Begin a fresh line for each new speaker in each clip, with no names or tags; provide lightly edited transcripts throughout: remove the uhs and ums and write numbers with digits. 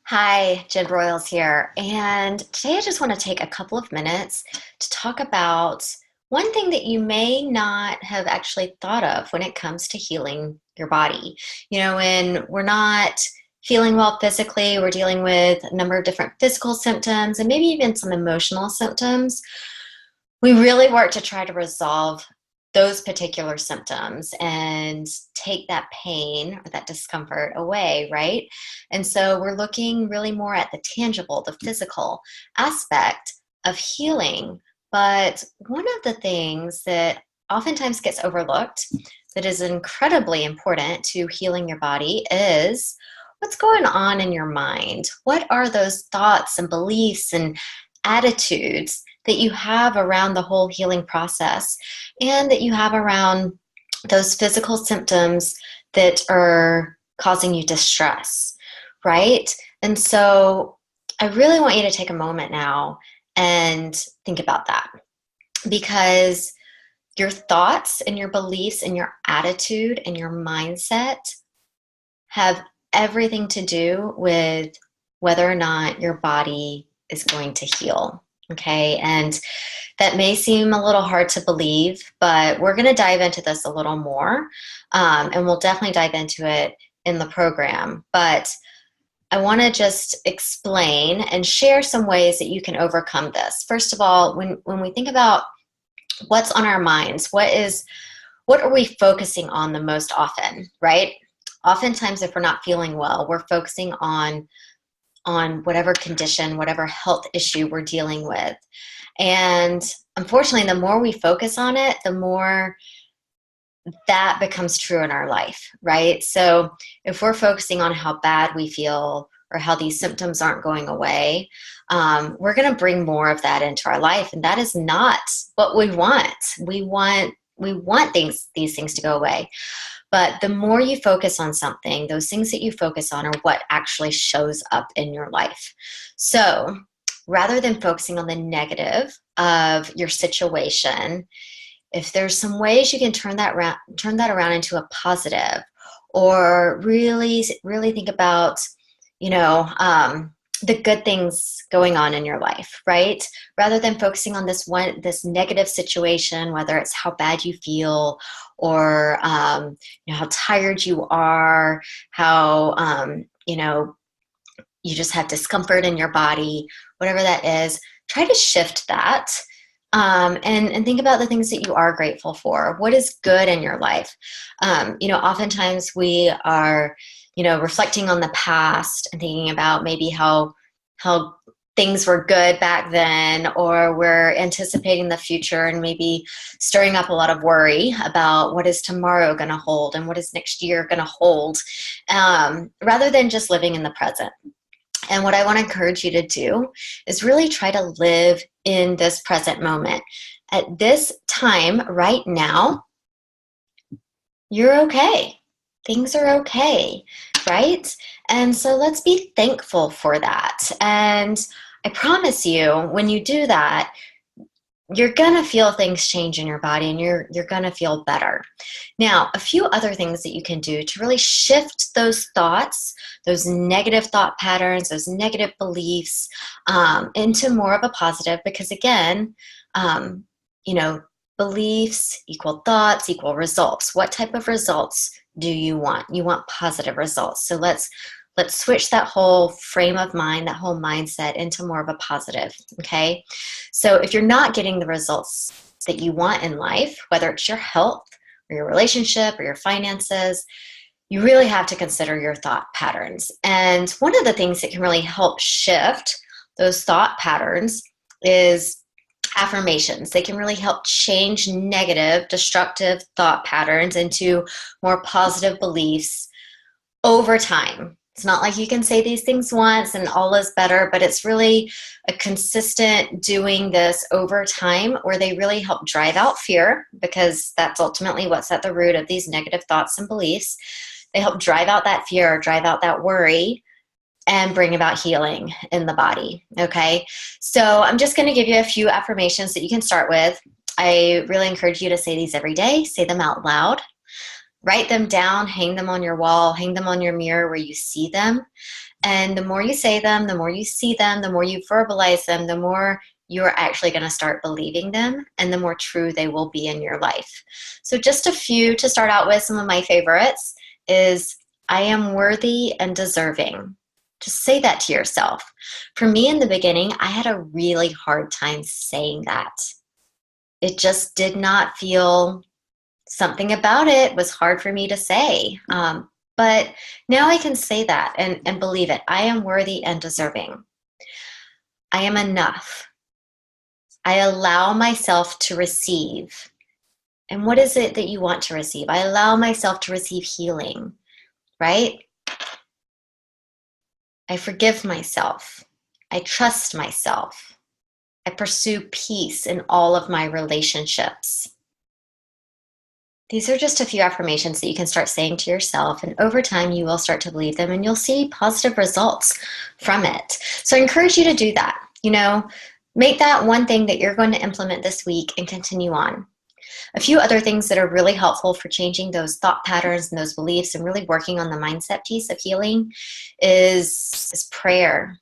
Hi, Jen Royals here. And today I just want to take a couple of minutes to talk about one thing that you may not have actually thought of when it comes to healing your body. When we're not feeling well physically, we're dealing with a number of different physical symptoms and maybe even some emotional symptoms. We really work to try to resolve those particular symptoms and take that pain or that discomfort away, right? And so we're looking really more at the tangible, the physical aspect of healing. But one of the things that oftentimes gets overlooked that is incredibly important to healing your body is what's going on in your mind. What are those thoughts and beliefs and attitudes that you have around the whole healing process and that you have around those physical symptoms that are causing you distress, right? And so I really want you to take a moment now and think about that, because your thoughts and your beliefs and your attitude and your mindset have everything to do with whether or not your body is going to heal. Okay. And that may seem a little hard to believe, but we're going to dive into this a little more. And we'll definitely dive into it in the program. But I want to just explain and share some ways that you can overcome this. First of all, when we think about what's on our minds, what are we focusing on the most often, right? Oftentimes, if we're not feeling well, we're focusing on whatever condition, whatever health issue we're dealing with. And unfortunately, the more we focus on it, the more that becomes true in our life, right? So if we're focusing on how bad we feel or how these symptoms aren't going away, we're going to bring more of that into our life. And that is not what we want. We want these things to go away. But the more you focus on something, those things that you focus on are what actually shows up in your life. So rather than focusing on the negative of your situation, if there's some ways you can turn that around into a positive, or really, really think about, the good things going on in your life, right? Rather than focusing on this negative situation, whether it's how bad you feel or how tired you are, how you just have discomfort in your body, whatever that is, try to shift that. And think about the things that you are grateful for. What is good in your life? Oftentimes we are, reflecting on the past and thinking about maybe how things were good back then, or we're anticipating the future and maybe stirring up a lot of worry about what is tomorrow going to hold and what is next year going to hold, rather than just living in the present. And what I want to encourage you to do is really try to live in this present moment. At this time, right now, you're okay. Things are okay, right? And so let's be thankful for that. And I promise you, when you do that, you're gonna feel things change in your body, and you're gonna feel better. Now, a few other things that you can do to really shift those thoughts, those negative thought patterns, those negative beliefs, into more of a positive, because again, beliefs equal thoughts equal results. What type of results do you want? You want positive results. So let's switch that whole frame of mind, that whole mindset into more of a positive, okay? So if you're not getting the results that you want in life, whether it's your health or your relationship or your finances, you really have to consider your thought patterns. And one of the things that can really help shift those thought patterns is affirmations. They can really help change negative, destructive thought patterns into more positive beliefs over time. It's not like you can say these things once and all is better, but it's really a consistent doing this over time, where they really help drive out fear, because that's ultimately what's at the root of these negative thoughts and beliefs. They help drive out that fear, drive out that worry, and bring about healing in the body, okay? So I'm just going to give you a few affirmations that you can start with. I really encourage you to say these every day. Say them out loud. Write them down, hang them on your wall, hang them on your mirror where you see them. And the more you say them, the more you see them, the more you verbalize them, the more you're actually going to start believing them, and the more true they will be in your life. So just a few to start out with. Some of my favorites is, I am worthy and deserving. Just say that to yourself. For me in the beginning, I had a really hard time saying that. It just did not feel, something about it was hard for me to say. But now I can say that and believe it. I am worthy and deserving. I am enough. I allow myself to receive. And what is it that you want to receive? I allow myself to receive healing, right? I forgive myself. I trust myself. I pursue peace in all of my relationships. These are just a few affirmations that you can start saying to yourself, and over time you will start to believe them and you'll see positive results from it. So I encourage you to do that. Make that one thing that you're going to implement this week and continue on. A few other things that are really helpful for changing those thought patterns and those beliefs and really working on the mindset piece of healing is prayer,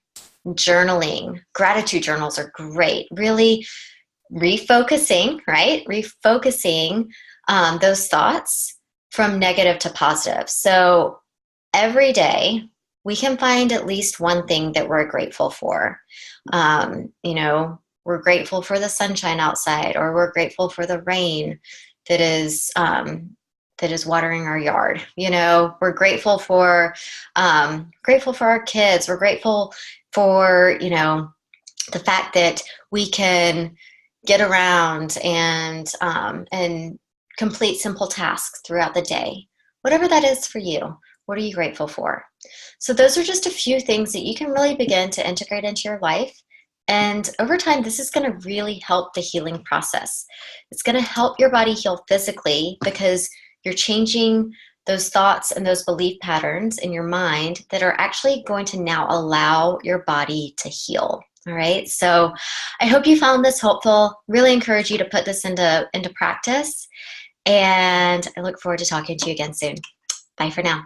journaling. Gratitude journals are great. Really refocusing, right? Refocusing those thoughts from negative to positive. So every day we can find at least one thing that we're grateful for. We're grateful for the sunshine outside, or we're grateful for the rain that is watering our yard. We're grateful for our kids. We're grateful for the fact that we can get around and complete simple tasks throughout the day. Whatever that is for you, what are you grateful for? So those are just a few things that you can really begin to integrate into your life. And over time, this is going to really help the healing process. It's going to help your body heal physically because you're changing those thoughts and those belief patterns in your mind that are actually going to now allow your body to heal. All right. So I hope you found this helpful. Really encourage you to put this into practice. And I look forward to talking to you again soon. Bye for now.